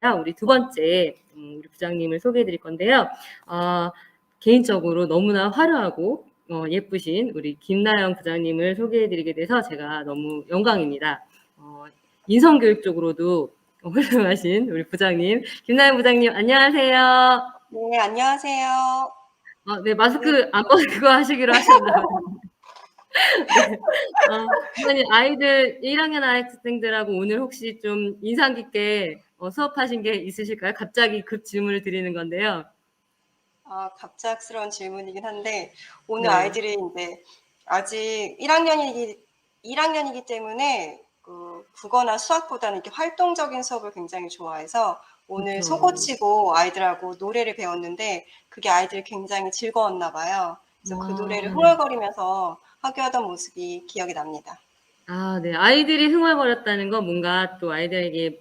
우리 두 번째 우리 부장님을 소개해 드릴 건데요. 개인적으로 너무나 화려하고 예쁘신 우리 김나영 부장님을 소개해 드리게 돼서 제가 너무 영광입니다. 인성교육 쪽으로도 훌륭하신 우리 부장님, 김나영 부장님 안녕하세요. 네, 안녕하세요. 네, 마스크 안 벗고 하시기로 하셨나 봐요. 네. 부장님, 아이들 1학년 학생들하고 오늘 혹시 좀 인상 깊게 수업하신 게 있으실까요? 갑자기 급 질문을 드리는 건데요. 갑작스러운 질문이긴 한데, 오늘 네. 아이들이 이제 아직 1학년이기 때문에 국어나 수학보다는 이렇게 활동적인 수업을 굉장히 좋아해서 오늘 그쵸. 속옷치고 아이들하고 노래를 배웠는데 그게 아이들이 굉장히 즐거웠나 봐요. 그래서 그 노래를 네. 흥얼거리면서 하교하던 모습이 기억이 납니다. 네. 아이들이 흥얼거렸다는 건 뭔가 또 아이들에게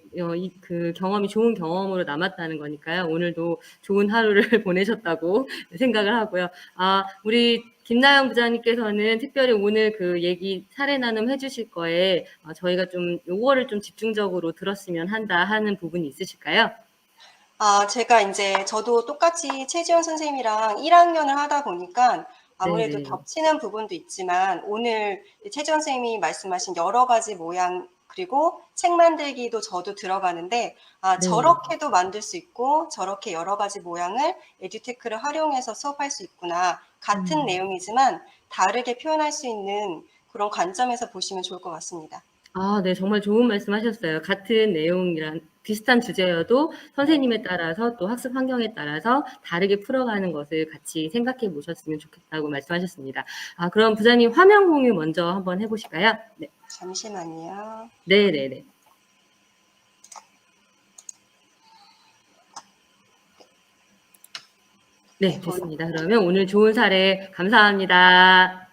그 경험이 좋은 경험으로 남았다는 거니까요. 오늘도 좋은 하루를 보내셨다고 생각을 하고요. 우리 김나영 부장님께서는 특별히 오늘 그 얘기 사례 나눔 해주실 거에 저희가 좀 요거를 좀 집중적으로 들었으면 한다 하는 부분이 있으실까요? 제가 이제 저도 똑같이 최지원 선생님이랑 1학년을 하다 보니까 아무래도 네네. 겹치는 부분도 있지만 오늘 최지원 선생님이 말씀하신 여러 가지 모양 그리고 책 만들기도 저도 들어가는데 네. 저렇게도 만들 수 있고 저렇게 여러 가지 모양을 에듀테크를 활용해서 수업할 수 있구나. 같은 내용이지만 다르게 표현할 수 있는 그런 관점에서 보시면 좋을 것 같습니다. 네. 정말 좋은 말씀 하셨어요. 같은 내용이랑 비슷한 주제여도 선생님에 따라서 또 학습 환경에 따라서 다르게 풀어가는 것을 같이 생각해 보셨으면 좋겠다고 말씀하셨습니다. 그럼 부장님 화면 공유 먼저 한번 해 보실까요? 네. 잠시만요. 네네네. 네, 됐습니다. 그러면 오늘 좋은 사례 감사합니다.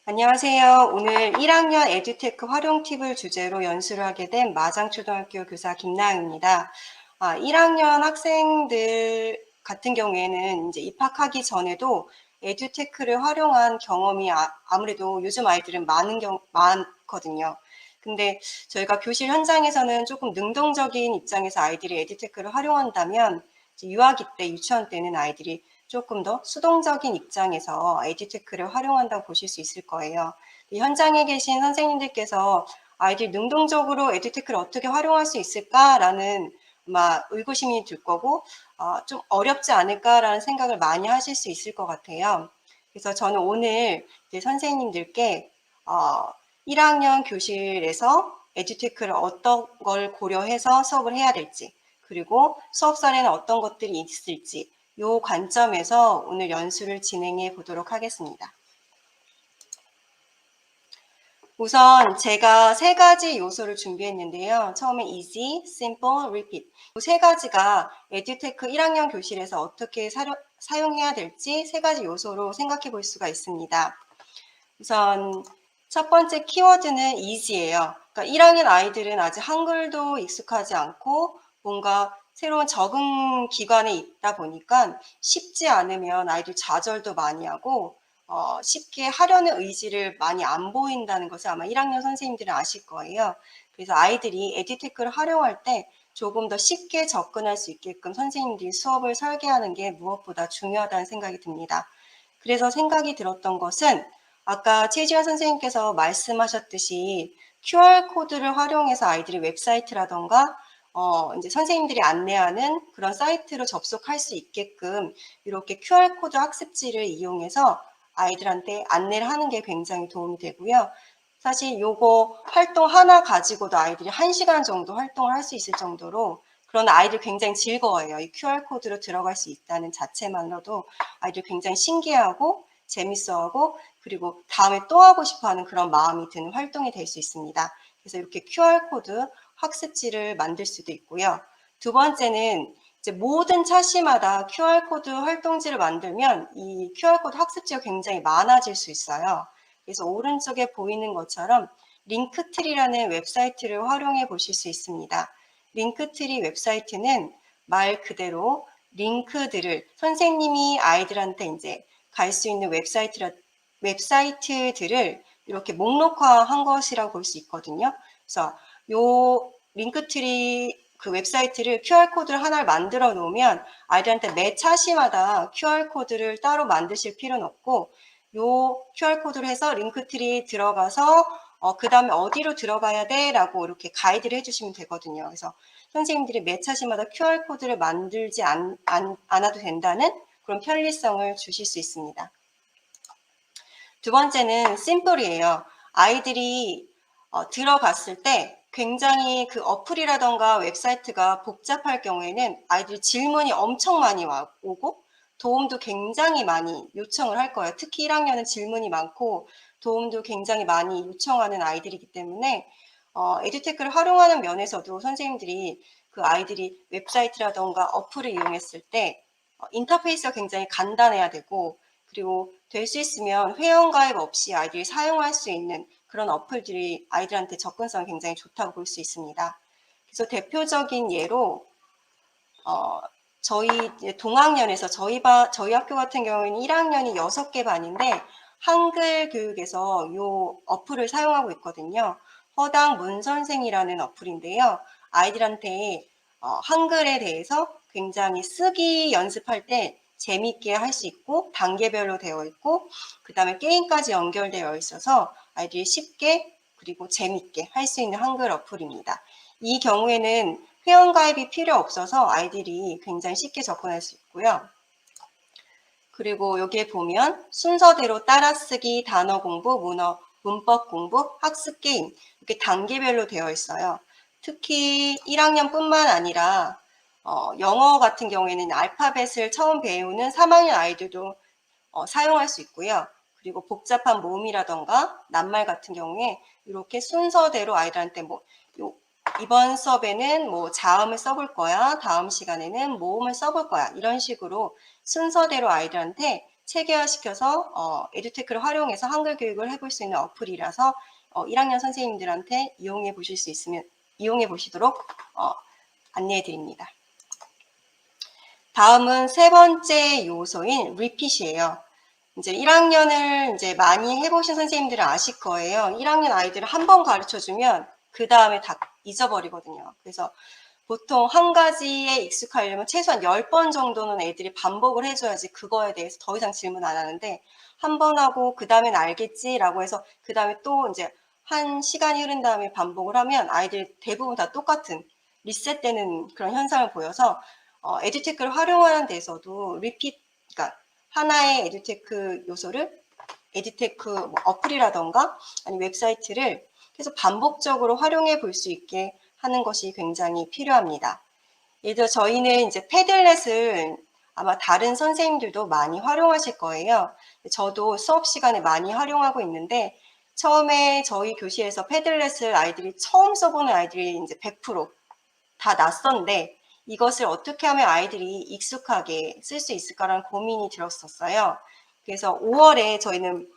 안녕하세요. 오늘 1학년 에듀테크 활용 팁을 주제로 연수를 하게 된 마장초등학교 교사 김나영입니다. 1학년 학생들 같은 경우에는 이제 입학하기 전에도 에듀테크를 활용한 경험이 아무래도 요즘 아이들은 많거든요. 근데 저희가 교실 현장에서는 조금 능동적인 입장에서 아이들이 에듀테크를 활용한다면 유아기 때, 유치원 때는 아이들이 조금 더 수동적인 입장에서 에듀테크를 활용한다고 보실 수 있을 거예요. 현장에 계신 선생님들께서 아이들이 능동적으로 에듀테크를 어떻게 활용할 수 있을까라는 아마 의구심이 들 거고 좀 어렵지 않을까라는 생각을 많이 하실 수 있을 것 같아요. 그래서 저는 오늘 선생님들께 1학년 교실에서 에듀테크를 어떤 걸 고려해서 수업을 해야 될지 그리고 수업 사례는 어떤 것들이 있을지 이 관점에서 오늘 연수를 진행해 보도록 하겠습니다. 우선 제가 세 가지 요소를 준비했는데요. 처음에 easy, simple, repeat. 이 세 가지가 에듀테크 1학년 교실에서 어떻게 사용해야 될지 세 가지 요소로 생각해 볼 수가 있습니다. 우선 첫 번째 키워드는 easy예요. 그러니까 1학년 아이들은 아직 한글도 익숙하지 않고 뭔가 새로운 적응 기관에 있다 보니까 쉽지 않으면 아이들 좌절도 많이 하고 쉽게 하려는 의지를 많이 안 보인다는 것을 아마 1학년 선생님들은 아실 거예요. 그래서 아이들이 에듀테크를 활용할 때 조금 더 쉽게 접근할 수 있게끔 선생님들이 수업을 설계하는 게 무엇보다 중요하다는 생각이 듭니다. 그래서 생각이 들었던 것은 아까 최지원 선생님께서 말씀하셨듯이 QR코드를 활용해서 아이들이 웹사이트라던가 이제 선생님들이 안내하는 그런 사이트로 접속할 수 있게끔 이렇게 QR코드 학습지를 이용해서 아이들한테 안내를 하는 게 굉장히 도움이 되고요. 사실 요거 활동 하나 가지고도 아이들이 1시간 정도 활동을 할 수 있을 정도로 그런 아이들 굉장히 즐거워해요. 이 QR코드로 들어갈 수 있다는 자체만으로도 아이들 굉장히 신기해하고 재밌어하고 그리고 다음에 또 하고 싶어하는 그런 마음이 드는 활동이 될 수 있습니다. 그래서 이렇게 QR코드 학습지를 만들 수도 있고요. 두 번째는 이제 모든 차시마다 QR코드 활동지를 만들면 이 QR코드 학습지가 굉장히 많아질 수 있어요. 그래서 오른쪽에 보이는 것처럼 링크트리라는 웹사이트를 활용해 보실 수 있습니다. 링크트리 웹사이트는 말 그대로 링크들을 선생님이 아이들한테 이제 갈 수 있는 웹사이트들을 이렇게 목록화한 것이라고 볼 수 있거든요. 그래서 요 링크트리 그 웹사이트를 QR코드를 하나를 만들어 놓으면 아이들한테 매 차시마다 QR코드를 따로 만드실 필요는 없고 요 QR코드를 해서 링크트리 들어가서 그 다음에 어디로 들어가야 돼? 라고 이렇게 가이드를 해주시면 되거든요. 그래서 선생님들이 매 차시마다 QR코드를 만들지 않아도 된다는 그런 편리성을 주실 수 있습니다. 두 번째는 심플이에요. 아이들이 들어갔을 때 굉장히 그 어플이라던가 웹사이트가 복잡할 경우에는 아이들이 질문이 엄청 많이 오고 도움도 굉장히 많이 요청을 할 거예요. 특히 1학년은 질문이 많고 도움도 굉장히 많이 요청하는 아이들이기 때문에 에듀테크를 활용하는 면에서도 선생님들이 그 아이들이 웹사이트라던가 어플을 이용했을 때 인터페이스가 굉장히 간단해야 되고 그리고 될 수 있으면 회원가입 없이 아이들이 사용할 수 있는 그런 어플들이 아이들한테 접근성이 굉장히 좋다고 볼 수 있습니다. 그래서 대표적인 예로 저희 동학년에서 저희 학교 같은 경우에는 1학년이 6개 반인데 한글 교육에서 이 어플을 사용하고 있거든요. 허당 문선생이라는 어플인데요. 아이들한테 한글에 대해서 굉장히 쓰기 연습할 때 재미있게 할 수 있고 단계별로 되어 있고 그 다음에 게임까지 연결되어 있어서 아이들이 쉽게 그리고 재미있게 할 수 있는 한글 어플입니다. 이 경우에는 회원가입이 필요 없어서 아이들이 굉장히 쉽게 접근할 수 있고요. 그리고 여기에 보면 순서대로 따라쓰기, 단어 공부, 문법 공부, 학습 게임 이렇게 단계별로 되어 있어요. 특히 1학년뿐만 아니라 영어 같은 경우에는 알파벳을 처음 배우는 3학년 아이들도 사용할 수 있고요. 그리고 복잡한 모음이라던가 낱말 같은 경우에 이렇게 순서대로 아이들한테 이번 수업에는 자음을 써볼 거야. 다음 시간에는 모음을 써볼 거야. 이런 식으로 순서대로 아이들한테 체계화시켜서 에듀테크를 활용해서 한글 교육을 해볼 수 있는 어플이라서 1학년 선생님들한테 이용해 보시도록 안내해 드립니다. 다음은 세 번째 요소인 리핏이에요. 이제 1학년을 이제 많이 해보신 선생님들은 아실 거예요. 1학년 아이들을 한 번 가르쳐 주면 그 다음에 다 잊어버리거든요. 그래서 보통 한 가지에 익숙하려면 최소한 10번 정도는 애들이 반복을 해줘야지 그거에 대해서 더 이상 질문 안 하는데 한 번 하고 그 다음엔 알겠지라고 해서 그 다음에 또 이제 한 시간이 흐른 다음에 반복을 하면 아이들 대부분 다 똑같은 리셋되는 그런 현상을 보여서 에듀테크를 활용하는 데서도 그러니까 하나의 에듀테크 요소를 에듀테크 어플이라던가 아니면 웹사이트를 계속 반복적으로 활용해 볼 수 있게 하는 것이 굉장히 필요합니다. 예를 들어 저희는 이제 패들렛을 아마 다른 선생님들도 많이 활용하실 거예요. 저도 수업 시간에 많이 활용하고 있는데 처음에 저희 교실에서 패들렛을 아이들이 처음 써보는 아이들이 이제 100%다 낯선데 이것을 어떻게 하면 아이들이 익숙하게 쓸 수 있을까라는 고민이 들었었어요. 그래서 5월에 저희는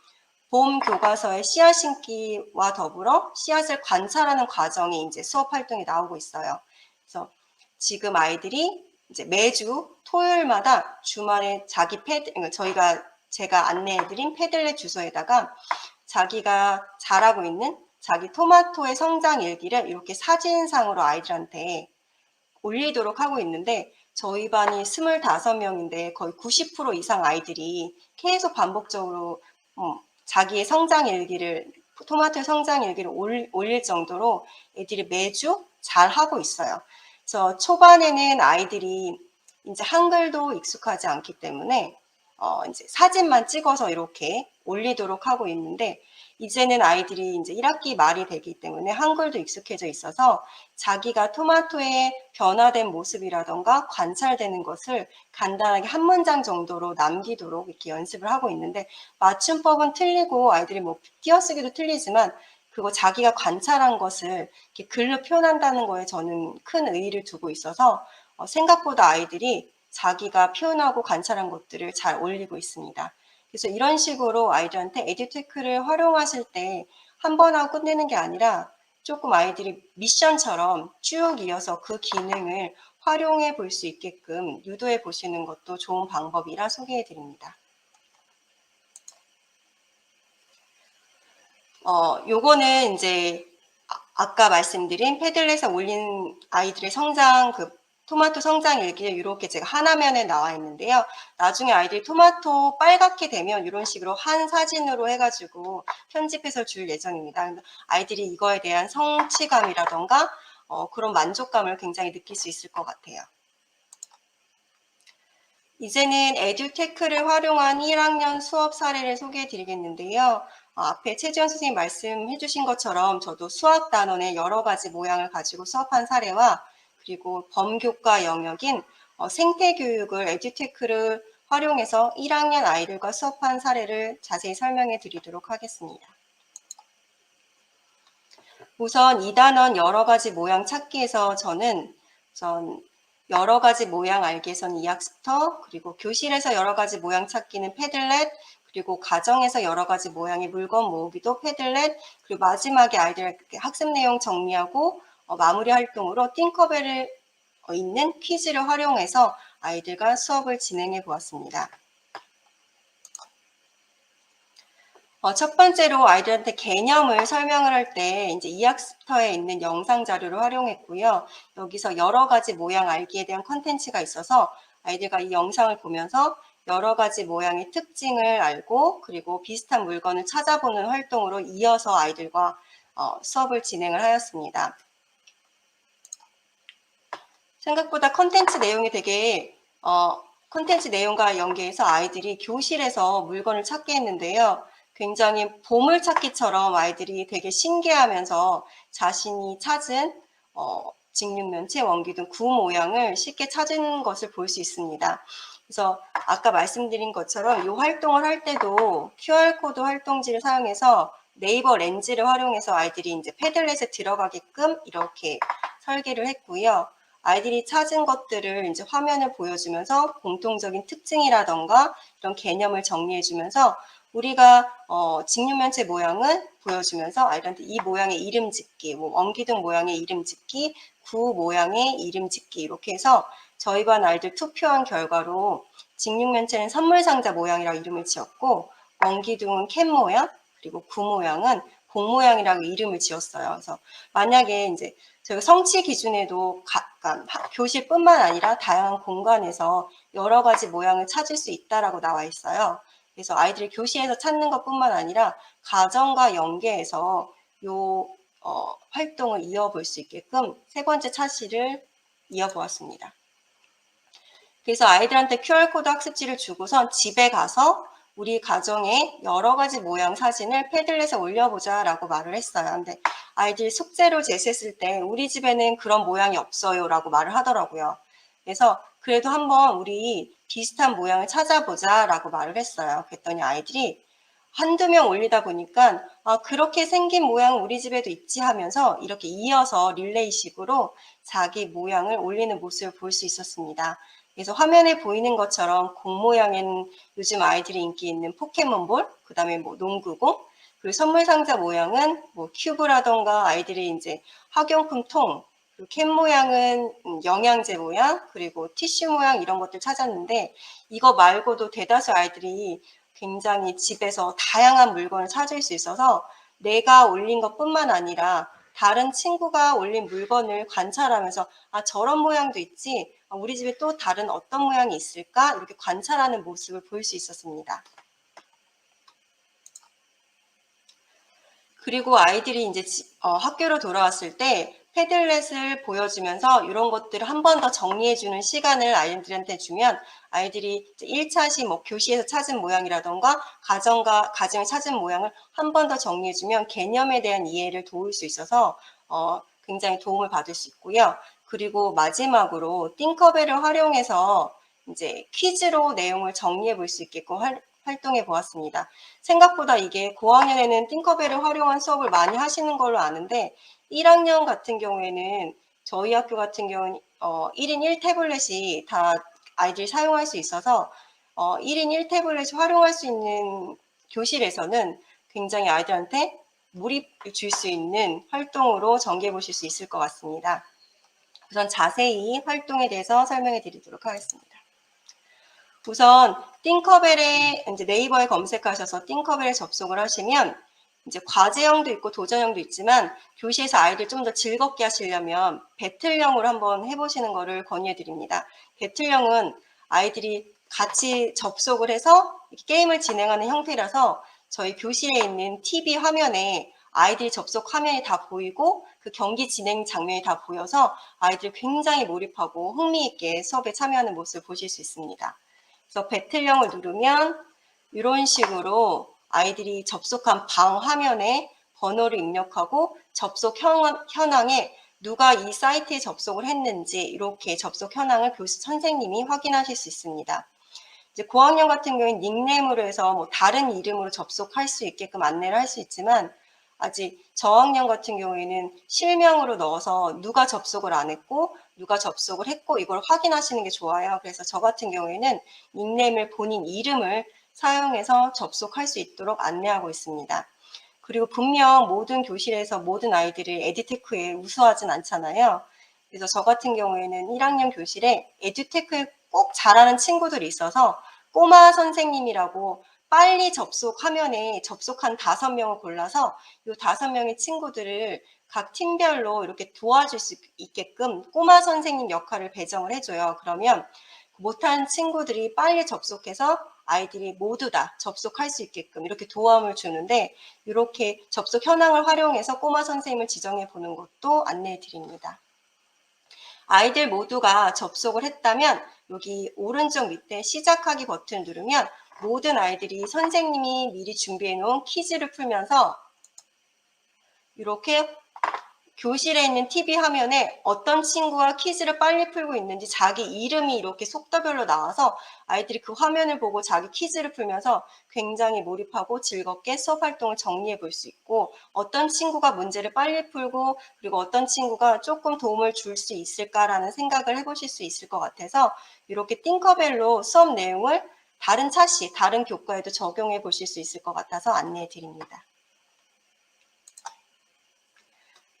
봄 교과서의 씨앗 심기와 더불어 씨앗을 관찰하는 과정이 이제 수업 활동에 나오고 있어요. 그래서 지금 아이들이 이제 매주 토요일마다 주말에 자기 제가 안내해드린 패들렛 주소에다가 자기가 잘하고 있는 자기 토마토의 성장 일기를 이렇게 사진상으로 아이들한테 올리도록 하고 있는데 저희 반이 25명인데 거의 90% 이상 아이들이 계속 반복적으로 자기의 성장 일기를 토마토의 성장 일기를 올릴 정도로 애들이 매주 잘 하고 있어요. 그래서 초반에는 아이들이 이제 한글도 익숙하지 않기 때문에 이제 사진만 찍어서 이렇게 올리도록 하고 있는데 이제는 아이들이 이제 1학기 말이 되기 때문에 한글도 익숙해져 있어서 자기가 토마토의 변화된 모습이라던가 관찰되는 것을 간단하게 한 문장 정도로 남기도록 이렇게 연습을 하고 있는데 맞춤법은 틀리고 아이들이 띄어쓰기도 틀리지만 그거 자기가 관찰한 것을 이렇게 글로 표현한다는 거에 저는 큰 의의를 두고 있어서 생각보다 아이들이 자기가 표현하고 관찰한 것들을 잘 올리고 있습니다. 그래서 이런 식으로 아이들한테 에듀테크를 활용하실 때 한 번 하고 끝내는 게 아니라 조금 아이들이 미션처럼 쭉 이어서 그 기능을 활용해 볼 수 있게끔 유도해 보시는 것도 좋은 방법이라 소개해 드립니다. 요거는 이제 아까 말씀드린 패들렛에 올린 아이들의 성장, 토마토 성장 일기를 이렇게 제가 하나면에 나와 있는데요. 나중에 아이들이 토마토 빨갛게 되면 이런 식으로 한 사진으로 해가지고 편집해서 줄 예정입니다. 아이들이 이거에 대한 성취감이라던가 그런 만족감을 굉장히 느낄 수 있을 것 같아요. 이제는 에듀테크를 활용한 1학년 수업 사례를 소개해 드리겠는데요. 앞에 최지원 선생님 말씀해 주신 것처럼 저도 수학 단원의 여러 가지 모양을 가지고 수업한 사례와 그리고 범교과 영역인 생태교육을 에듀테크를 활용해서 1학년 아이들과 수업한 사례를 자세히 설명해 드리도록 하겠습니다. 우선 2단원 여러 가지 모양 찾기에서 저는 여러 가지 모양 알기에서는 이학습터, 그리고 교실에서 여러 가지 모양 찾기는 패들렛, 그리고 가정에서 여러 가지 모양의 물건 모으기도 패들렛, 그리고 마지막에 아이들 학습 내용 정리하고 마무리 활동으로 띵커벨을 있는 퀴즈를 활용해서 아이들과 수업을 진행해 보았습니다. 첫 번째로 아이들한테 개념을 설명을 할 때 이제 이학습터에 있는 영상 자료를 활용했고요. 여기서 여러 가지 모양 알기에 대한 컨텐츠가 있어서 아이들과 이 영상을 보면서 여러 가지 모양의 특징을 알고 그리고 비슷한 물건을 찾아보는 활동으로 이어서 아이들과 수업을 진행을 하였습니다. 생각보다 컨텐츠 내용이 되게 컨텐츠 내용과 연계해서 아이들이 교실에서 물건을 찾게 했는데요. 굉장히 보물찾기처럼 아이들이 되게 신기해하면서 자신이 찾은 직육면체, 원기둥, 구 모양을 쉽게 찾은 것을 볼 수 있습니다. 그래서 아까 말씀드린 것처럼 이 활동을 할 때도 QR코드 활동지를 사용해서 네이버 렌즈를 활용해서 아이들이 이제 패들렛에 들어가게끔 이렇게 설계를 했고요. 아이들이 찾은 것들을 이제 화면을 보여주면서 공통적인 특징이라던가 이런 개념을 정리해주면서 우리가 직육면체 모양을 보여주면서 아이들한테 이 모양의 이름 짓기, 뭐 원기둥 모양의 이름 짓기, 구 모양의 이름 짓기 이렇게 해서 저희 반 아이들 투표한 결과로 직육면체는 선물상자 모양이라고 이름을 지었고 원기둥은 캔 모양 그리고 구 모양은 공 모양이라고 이름을 지었어요. 그래서 만약에 이제 저희가 성취 기준에도 교실뿐만 아니라 다양한 공간에서 여러 가지 모양을 찾을 수 있다라고 나와 있어요. 그래서 아이들이 교실에서 찾는 것뿐만 아니라 가정과 연계해서 이 활동을 이어볼 수 있게끔 세 번째 차시를 이어보았습니다. 그래서 아이들한테 QR코드 학습지를 주고선 집에 가서 우리 가정에 여러 가지 모양 사진을 패들렛에 올려보자 라고 말을 했어요. 근데 아이들이 숙제로 제시했을 때 우리 집에는 그런 모양이 없어요 라고 말을 하더라고요. 그래서 그래도 한번 우리 비슷한 모양을 찾아보자 라고 말을 했어요. 그랬더니 아이들이 한두 명 올리다 보니까 그렇게 생긴 모양 우리 집에도 있지 하면서 이렇게 이어서 릴레이식으로 자기 모양을 올리는 모습을 볼 수 있었습니다. 그래서 화면에 보이는 것처럼 공 모양에는 요즘 아이들이 인기 있는 포켓몬볼, 그 다음에 뭐 농구공, 그리고 선물 상자 모양은 뭐 큐브라던가 아이들이 이제 학용품 통, 그리고 캔 모양은 영양제 모양, 그리고 티슈 모양 이런 것들 찾았는데 이거 말고도 대다수 아이들이 굉장히 집에서 다양한 물건을 찾을 수 있어서 내가 올린 것뿐만 아니라 다른 친구가 올린 물건을 관찰하면서 저런 모양도 있지, 우리 집에 또 다른 어떤 모양이 있을까 이렇게 관찰하는 모습을 볼 수 있었습니다. 그리고 아이들이 이제 학교로 돌아왔을 때 패들렛을 보여주면서 이런 것들을 한 번 더 정리해주는 시간을 아이들한테 주면 아이들이 1차시 뭐 교실에서 찾은 모양이라던가 가정에 찾은 모양을 한 번 더 정리해주면 개념에 대한 이해를 도울 수 있어서 굉장히 도움을 받을 수 있고요. 그리고 마지막으로 띵커벨을 활용해서 이제 퀴즈로 내용을 정리해 볼 수 있게끔 활동해 보았습니다. 생각보다 이게 고학년에는 띵커벨을 활용한 수업을 많이 하시는 걸로 아는데 1학년 같은 경우에는 저희 학교 같은 경우는 1인 1태블릿이 다 아이들이 사용할 수 있어서 1인 1태블릿을 활용할 수 있는 교실에서는 굉장히 아이들한테 몰입을 줄 수 있는 활동으로 전개해 보실 수 있을 것 같습니다. 우선 자세히 활동에 대해서 설명해 드리도록 하겠습니다. 우선 띵커벨에 이제 네이버에 검색하셔서 띵커벨에 접속을 하시면 이제 과제형도 있고 도전형도 있지만 교시에서 아이들 좀 더 즐겁게 하시려면 배틀형으로 한번 해보시는 거를 권유해드립니다. 배틀형은 아이들이 같이 접속을 해서 게임을 진행하는 형태라서 저희 교실에 있는 TV 화면에 아이들 접속 화면이 다 보이고 그 경기 진행 장면이 다 보여서 아이들이 굉장히 몰입하고 흥미있게 수업에 참여하는 모습을 보실 수 있습니다. 그래서 배틀형을 누르면 이런 식으로 아이들이 접속한 방 화면에 번호를 입력하고 접속 현황에 누가 이 사이트에 접속을 했는지 이렇게 접속 현황을 교수 선생님이 확인하실 수 있습니다. 이제 고학년 같은 경우는 닉네임으로 해서 뭐 다른 이름으로 접속할 수 있게끔 안내를 할 수 있지만 아직 저학년 같은 경우에는 실명으로 넣어서 누가 접속을 안 했고 누가 접속을 했고 이걸 확인하시는 게 좋아요. 그래서 저 같은 경우에는 닉네임을 본인 이름을 사용해서 접속할 수 있도록 안내하고 있습니다. 그리고 분명 모든 교실에서 모든 아이들을 에듀테크에 우수하진 않잖아요. 그래서 저 같은 경우에는 1학년 교실에 에듀테크에 꼭 잘하는 친구들이 있어서 꼬마 선생님이라고 빨리 접속 화면에 접속한 5명을 골라서 이 5명의 친구들을 각 팀별로 이렇게 도와줄 수 있게끔 꼬마 선생님 역할을 배정을 해줘요. 그러면 못한 친구들이 빨리 접속해서 아이들이 모두 다 접속할 수 있게끔 이렇게 도움을 주는데 이렇게 접속 현황을 활용해서 꼬마 선생님을 지정해 보는 것도 안내해 드립니다. 아이들 모두가 접속을 했다면 여기 오른쪽 밑에 시작하기 버튼을 누르면 모든 아이들이 선생님이 미리 준비해 놓은 퀴즈를 풀면서 이렇게 교실에 있는 TV 화면에 어떤 친구가 퀴즈를 빨리 풀고 있는지 자기 이름이 이렇게 속도별로 나와서 아이들이 그 화면을 보고 자기 퀴즈를 풀면서 굉장히 몰입하고 즐겁게 수업 활동을 정리해 볼 수 있고 어떤 친구가 문제를 빨리 풀고 그리고 어떤 친구가 조금 도움을 줄 수 있을까라는 생각을 해보실 수 있을 것 같아서 이렇게 띵커벨로 수업 내용을 다른 차시, 다른 교과에도 적용해 보실 수 있을 것 같아서 안내해 드립니다.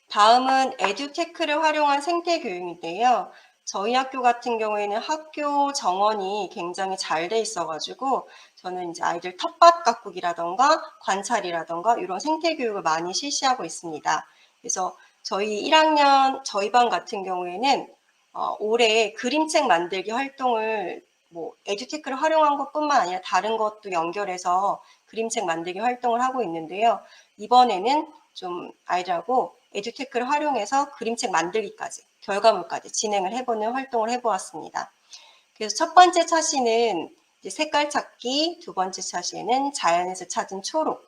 다음은 에듀테크를 활용한 생태교육인데요. 저희 학교 같은 경우에는 학교 정원이 굉장히 잘 돼 있어가지고 저는 이제 아이들 텃밭 가꾸기라던가 관찰이라던가 이런 생태교육을 많이 실시하고 있습니다. 그래서 저희 1학년 저희 반 같은 경우에는 올해 그림책 만들기 활동을 뭐 에듀테크를 활용한 것뿐만 아니라 다른 것도 연결해서 그림책 만들기 활동을 하고 있는데요. 이번에는 좀 아이들하고 에듀테크를 활용해서 그림책 만들기까지 결과물까지 진행을 해보는 활동을 해보았습니다. 그래서 첫 번째 차시는 이제 색깔 찾기, 두 번째 차시에는 자연에서 찾은 초록,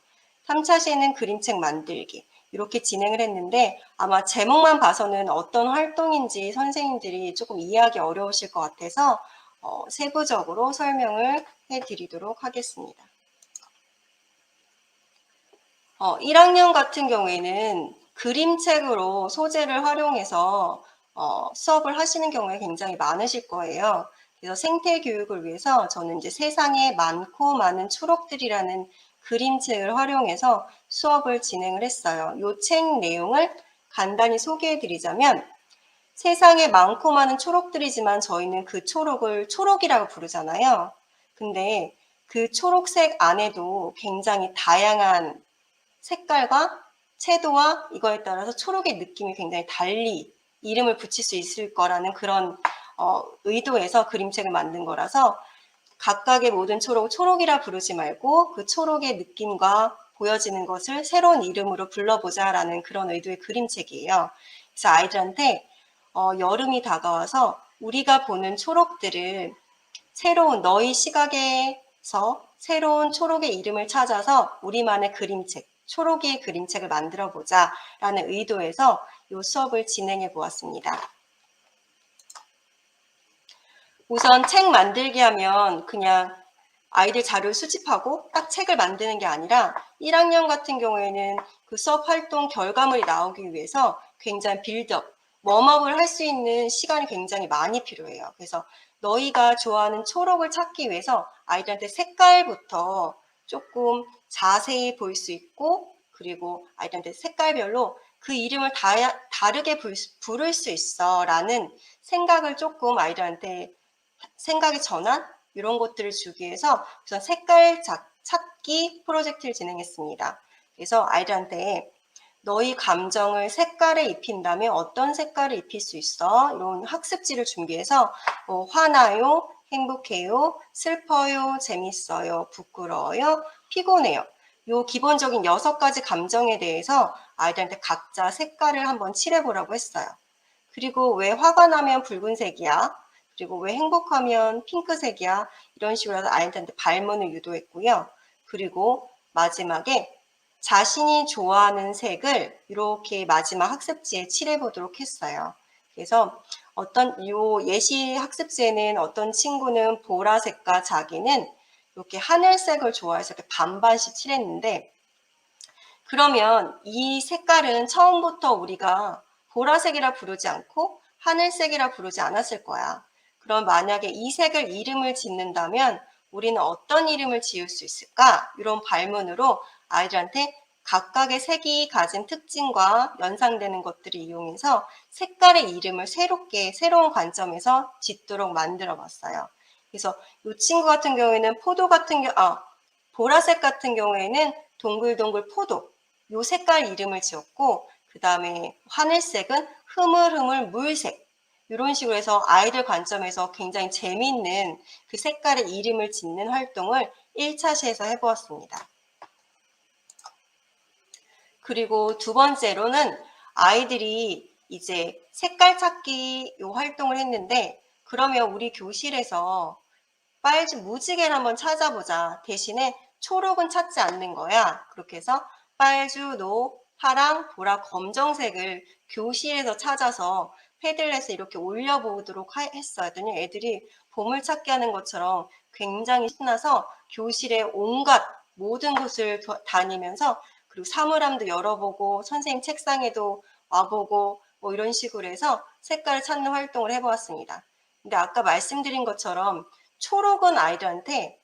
3차시에는 그림책 만들기 이렇게 진행을 했는데 아마 제목만 봐서는 어떤 활동인지 선생님들이 조금 이해하기 어려우실 것 같아서 세부적으로 설명을 해드리도록 하겠습니다. 1학년 같은 경우에는 그림책으로 소재를 활용해서 수업을 하시는 경우에 굉장히 많으실 거예요. 그래서 생태 교육을 위해서 저는 이제 세상에 많고 많은 초록들이라는 그림책을 활용해서 수업을 진행을 했어요. 이 책 내용을 간단히 소개해 드리자면 세상에 많고 많은 초록들이지만 저희는 그 초록을 초록이라고 부르잖아요. 근데 그 초록색 안에도 굉장히 다양한 색깔과 채도와 이거에 따라서 초록의 느낌이 굉장히 달리 이름을 붙일 수 있을 거라는 그런 의도에서 그림책을 만든 거라서 각각의 모든 초록을 초록이라 부르지 말고 그 초록의 느낌과 보여지는 것을 새로운 이름으로 불러보자라는 그런 의도의 그림책이에요. 그래서 아이들한테 여름이 다가와서 우리가 보는 초록들을 새로운 너희 시각에서 새로운 초록의 이름을 찾아서 우리만의 그림책, 초록이의 그림책을 만들어 보자 라는 의도에서 이 수업을 진행해 보았습니다. 우선 책 만들기 하면 그냥 아이들 자료를 수집하고 딱 책을 만드는 게 아니라 1학년 같은 경우에는 그 수업 활동 결과물이 나오기 위해서 굉장히 빌드업, 웜업을 할 수 있는 시간이 굉장히 많이 필요해요. 그래서 너희가 좋아하는 초록을 찾기 위해서 아이들한테 색깔부터 조금 자세히 볼 수 있고 그리고 아이들한테 색깔별로 그 이름을 다르게 부를 수 있어 라는 생각을 조금 아이들한테 생각의 전환 이런 것들을 주기 위해서 우선 색깔 찾기 프로젝트를 진행했습니다. 그래서 아이들한테 너희 감정을 색깔에 입힌다면 어떤 색깔을 입힐 수 있어? 이런 학습지를 준비해서 화나요, 행복해요, 슬퍼요, 재밌어요, 부끄러워요, 피곤해요. 요 기본적인 6가지 감정에 대해서 아이들한테 각자 색깔을 한번 칠해보라고 했어요. 그리고 왜 화가 나면 붉은색이야? 그리고 왜 행복하면 핑크색이야? 이런 식으로 해서 아이들한테 발문을 유도했고요. 그리고 마지막에 자신이 좋아하는 색을 이렇게 마지막 학습지에 칠해보도록 했어요. 그래서 요 예시 학습지에는 어떤 친구는 보라색과 자기는 이렇게 하늘색을 좋아해서 이렇게 반반씩 칠했는데, 그러면 이 색깔은 처음부터 우리가 보라색이라 부르지 않고 하늘색이라 부르지 않았을 거야. 그럼 만약에 이 색을 이름을 짓는다면 우리는 어떤 이름을 지을 수 있을까? 이런 발문으로 아이들한테 각각의 색이 가진 특징과 연상되는 것들을 이용해서 색깔의 이름을 새로운 관점에서 짓도록 만들어 봤어요. 그래서 이 친구 같은 경우에는 보라색 같은 경우에는 동글동글 포도, 요 색깔 이름을 지었고, 그 다음에 하늘색은 흐물흐물 물색, 이런 식으로 해서 아이들 관점에서 굉장히 재미있는 그 색깔의 이름을 짓는 활동을 1차 시에서 해보았습니다. 그리고 두 번째로는 아이들이 이제 색깔 찾기 요 활동을 했는데, 그러면 우리 교실에서 무지개를 한번 찾아보자. 대신에 초록은 찾지 않는 거야. 그렇게 해서 빨주, 노, 파랑, 보라, 검정색을 교실에서 찾아서 패들렛에 이렇게 올려보도록 했어요. 그랬더니 애들이 보물찾기 하는 것처럼 굉장히 신나서 교실의 온갖 모든 곳을 다니면서, 그리고 사물함도 열어보고 선생님 책상에도 와보고 뭐 이런 식으로 해서 색깔을 찾는 활동을 해보았습니다. 근데 아까 말씀드린 것처럼 초록은 아이들한테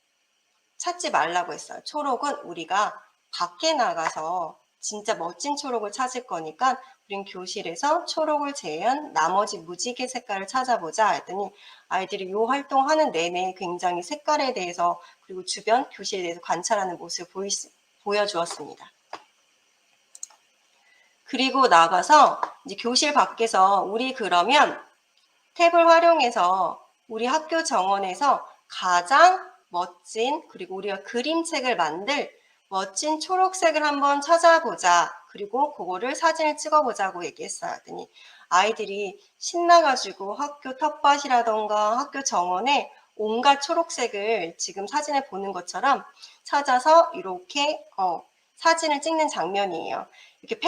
찾지 말라고 했어요. 초록은 우리가 밖에 나가서 진짜 멋진 초록을 찾을 거니까 우린 교실에서 초록을 제외한 나머지 무지개 색깔을 찾아보자 했더니 아이들이 이 활동하는 내내 굉장히 색깔에 대해서 그리고 주변 교실에 대해서 관찰하는 모습을 보여주었습니다. 그리고 나가서 이제 교실 밖에서 우리 그러면 탭을 활용해서 우리 학교 정원에서 가장 멋진, 그리고 우리가 그림책을 만들 멋진 초록색을 한번 찾아보자. 그리고 그거를 사진을 찍어보자고 얘기했어요. 그랬더니 아이들이 신나가지고 학교 텃밭이라던가 학교 정원에 온갖 초록색을 지금 사진을 보는 것처럼 찾아서 이렇게 사진을 찍는 장면이에요. 이렇게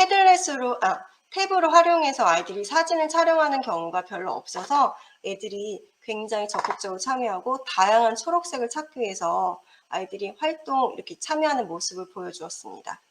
탭으로 활용해서 아이들이 사진을 촬영하는 경우가 별로 없어서 애들이 굉장히 적극적으로 참여하고 다양한 초록색을 찾기 위해서 아이들이 이렇게 참여하는 모습을 보여주었습니다.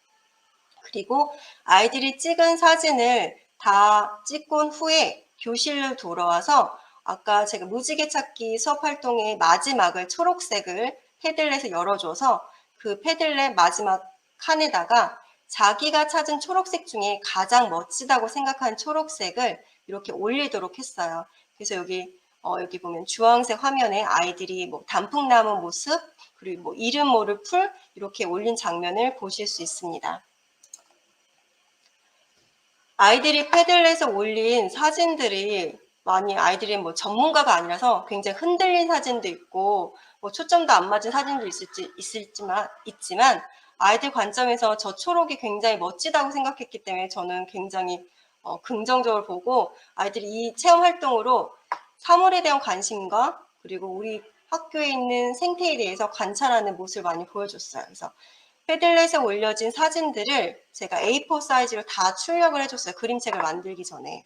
그리고 아이들이 찍은 사진을 다 찍고 후에 교실로 돌아와서 아까 제가 무지개 찾기 수업 활동의 마지막을 초록색을 패들렛에 열어줘서 그 패들렛 마지막 칸에다가 자기가 찾은 초록색 중에 가장 멋지다고 생각한 초록색을 이렇게 올리도록 했어요. 그래서 여기 보면 주황색 화면에 아이들이 뭐 단풍나무 모습, 그리고 뭐 이름 모를 풀 이렇게 올린 장면을 보실 수 있습니다. 아이들이 패들렛에 올린 사진들이 아이들이 뭐 전문가가 아니라서 굉장히 흔들린 사진도 있고 뭐 초점도 안 맞은 사진도 있지만 아이들 관점에서 저 초록이 굉장히 멋지다고 생각했기 때문에 저는 굉장히 긍정적으로 보고 아이들이 이 체험 활동으로 사물에 대한 관심과 그리고 우리 학교에 있는 생태에 대해서 관찰하는 모습을 많이 보여줬어요. 그래서 패들렛에 올려진 사진들을 제가 A4 사이즈로 다 출력을 해줬어요. 그림책을 만들기 전에.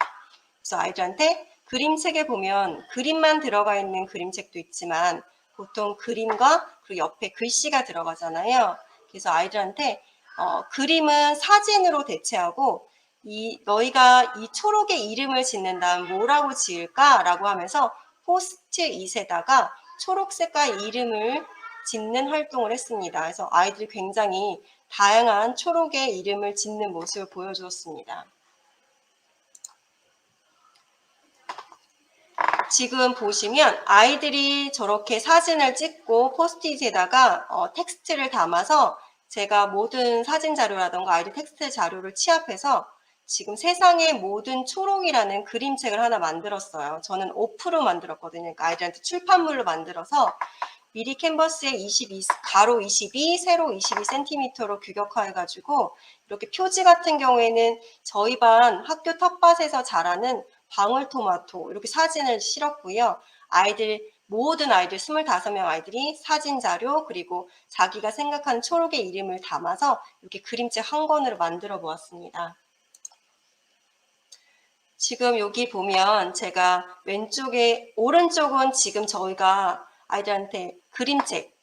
그래서 아이들한테 그림책에 보면 그림만 들어가 있는 그림책도 있지만 보통 그림과 그리고 옆에 글씨가 들어가잖아요. 그래서 아이들한테 그림은 사진으로 대체하고 너희가 이 초록의 이름을 짓는다면 뭐라고 지을까라고 하면서 포스트잇에다가 초록 색깔 이름을 짓는 활동을 했습니다. 그래서 아이들이 굉장히 다양한 초록의 이름을 짓는 모습을 보여주었습니다. 지금 보시면 아이들이 저렇게 사진을 찍고 포스트잇에다가 텍스트를 담아서 제가 모든 사진 자료라던가 아이들 텍스트 자료를 취합해서 지금 세상의 모든 초록이라는 그림책을 하나 만들었어요. 저는 오프로 만들었거든요. 그러니까 아이들한테 출판물로 만들어서 미리 캔버스에 22, 가로 22, 세로 22cm로 규격화해가지고 이렇게 표지 같은 경우에는 저희 반 학교 텃밭에서 자라는 방울토마토 이렇게 사진을 실었고요. 모든 아이들 25명 아이들이 사진 자료 그리고 자기가 생각하는 초록의 이름을 담아서 이렇게 그림책 한 권으로 만들어 보았습니다. 지금 여기 보면 제가 오른쪽은 지금 저희가 아이들한테 그림책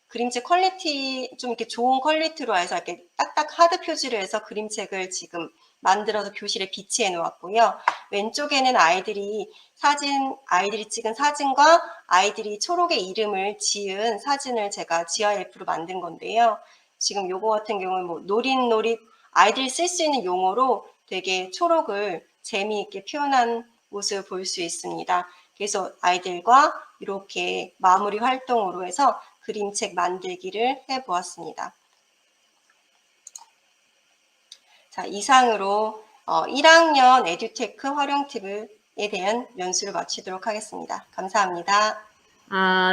퀄리티 좀 이렇게 좋은 퀄리티로 해서 이렇게 딱딱 하드 표지로 해서 그림책을 지금 만들어서 교실에 비치해 놓았고요. 왼쪽에는 아이들이 찍은 사진과 아이들이 초록의 이름을 지은 사진을 제가 GIF로 만든 건데요. 지금 요거 같은 경우는 뭐 노릿노릿 아이들이 쓸 수 있는 용어로 되게 초록을 재미있게 표현한 모습을 볼 수 있습니다. 그래서 아이들과 이렇게 마무리 활동으로 해서 그림책 만들기를 해보았습니다. 자, 이상으로 1학년 에듀테크 활용 팁에 대한 연수를 마치도록 하겠습니다. 감사합니다.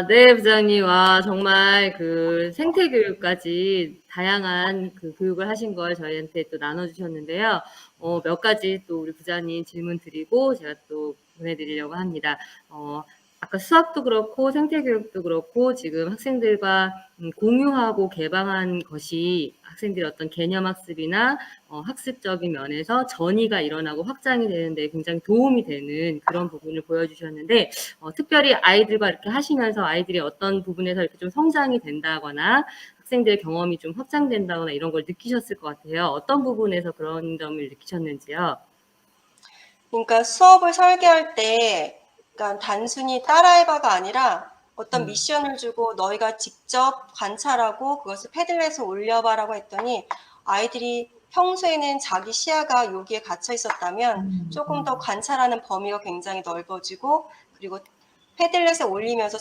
네, 부장님. 와, 정말 그 생태교육까지 다양한 그 교육을 하신 걸 저희한테 또 나눠주셨는데요. 몇 가지 또 우리 부장님 질문 드리고 제가 또 보내드리려고 합니다. 아까 수학도 그렇고 생태교육도 그렇고 지금 학생들과 공유하고 개방한 것이 학생들의 어떤 개념학습이나 학습적인 면에서 전이가 일어나고 확장이 되는데 굉장히 도움이 되는 그런 부분을 보여주셨는데 특별히 아이들과 이렇게 하시면서 아이들이 어떤 부분에서 이렇게 좀 성장이 된다거나 학생들의 경험이 좀 확장된다거나 이런 걸 느끼셨을 것 같아요. 어떤 부분에서 그런 점을 느끼셨는지요? 그러니까 수업을 설계할 때 그러니까 단순히 따라해봐가 아니라 어떤 미션을 주고 너희가 직접 관찰하고 그것을 패들렛에 올려봐라고 했더니 아이들이 평소에는 자기 시야가 여기에 갇혀 있었다면 조금 더 관찰하는 범위가 굉장히 넓어지고 그리고 패들렛에 올리면서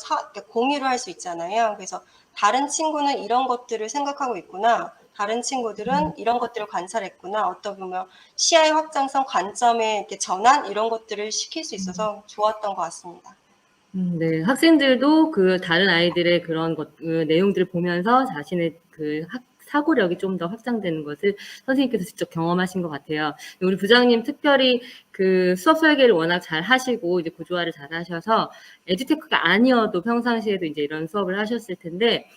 공유를 할 수 있잖아요. 그래서 다른 친구는 이런 것들을 생각하고 있구나. 다른 친구들은 이런 것들을 관찰했구나. 어떻게 보면 시야의 확장성, 관점의 이렇게 전환 이런 것들을 시킬 수 있어서 좋았던 것 같습니다. 네, 학생들도 그 다른 아이들의 그런 내용들을 보면서 자신의 그 사고력이 좀 더 확장되는 것을 선생님께서 직접 경험하신 것 같아요. 우리 부장님 특별히 그 수업 설계를 워낙 잘 하시고 이제 구조화를 잘 하셔서 에듀테크가 아니어도 평상시에도 이제 이런 수업을 하셨을 텐데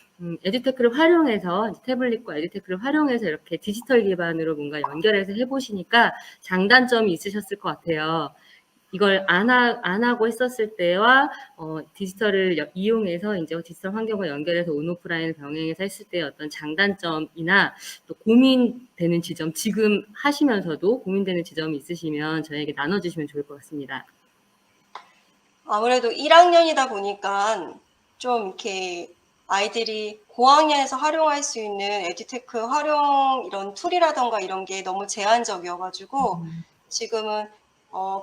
에듀테크를 활용해서 태블릿과 에듀테크를 활용해서 이렇게 디지털 기반으로 뭔가 연결해서 해보시니까 장단점이 있으셨을 것 같아요. 이걸 안 하고 했었을 때와 디지털을 이용해서 이제 디지털 환경과 연결해서 온오프라인을 병행해서 했을 때의 어떤 장단점이나 또 고민되는 지점, 지금 하시면서도 고민되는 지점이 있으시면 저에게 나눠주시면 좋을 것 같습니다. 아무래도 1학년이다 보니까 좀 이렇게 아이들이 고학년에서 활용할 수 있는 에듀테크 활용 이런 툴이라던가 이런 게 너무 제한적이어가지고 지금은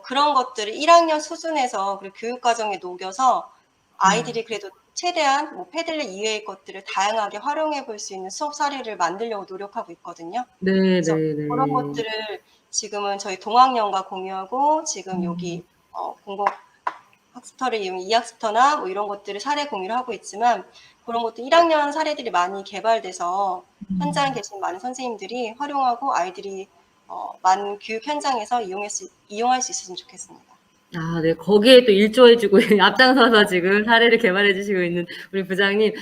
그런 것들을 1학년 수준에서 그리고 교육과정에 녹여서 아이들이 그래도 최대한 뭐 패들렛 이외의 것들을 다양하게 활용해 볼 수 있는 수업 사례를 만들려고 노력하고 있거든요. 네, 그래서 네, 네. 그런 것들을 지금은 저희 동학년과 공유하고 지금 여기 공공 학습터를 이용해 2학습터나 뭐 이런 것들을 사례 공유를 하고 있지만 그런 것도 1학년 사례들이 많이 개발돼서 현장에 계신 많은 선생님들이 활용하고 아이들이 많은 교육 현장에서 이용할 수 있었으면 좋겠습니다. 네. 거기에 또 일조해주고 앞장서서 지금 사례를 개발해주시고 있는 우리 부장님.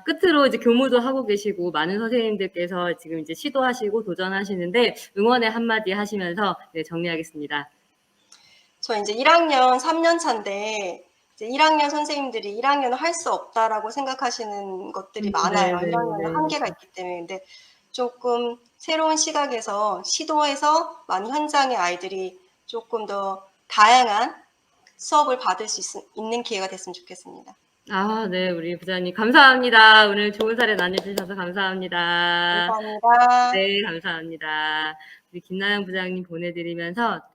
끝으로 이제 교무도 하고 계시고 많은 선생님들께서 지금 이제 시도하시고 도전하시는데 응원의 한마디 하시면서 네, 정리하겠습니다. 저 이제 1학년 3년 차인데 이제 1학년 선생님들이 1학년은 할 수 없다라고 생각하시는 것들이 많아요. 네, 네, 1학년은 네. 한계가 있기 때문에. 근데 조금 새로운 시각에서 시도해서 많은 현장의 아이들이 조금 더 다양한 수업을 받을 수 있는 기회가 됐으면 좋겠습니다. 네, 우리 부장님 감사합니다. 오늘 좋은 사례 나눠주셔서 감사합니다. 감사합니다. 네, 감사합니다. 우리 김나영 부장님 보내드리면서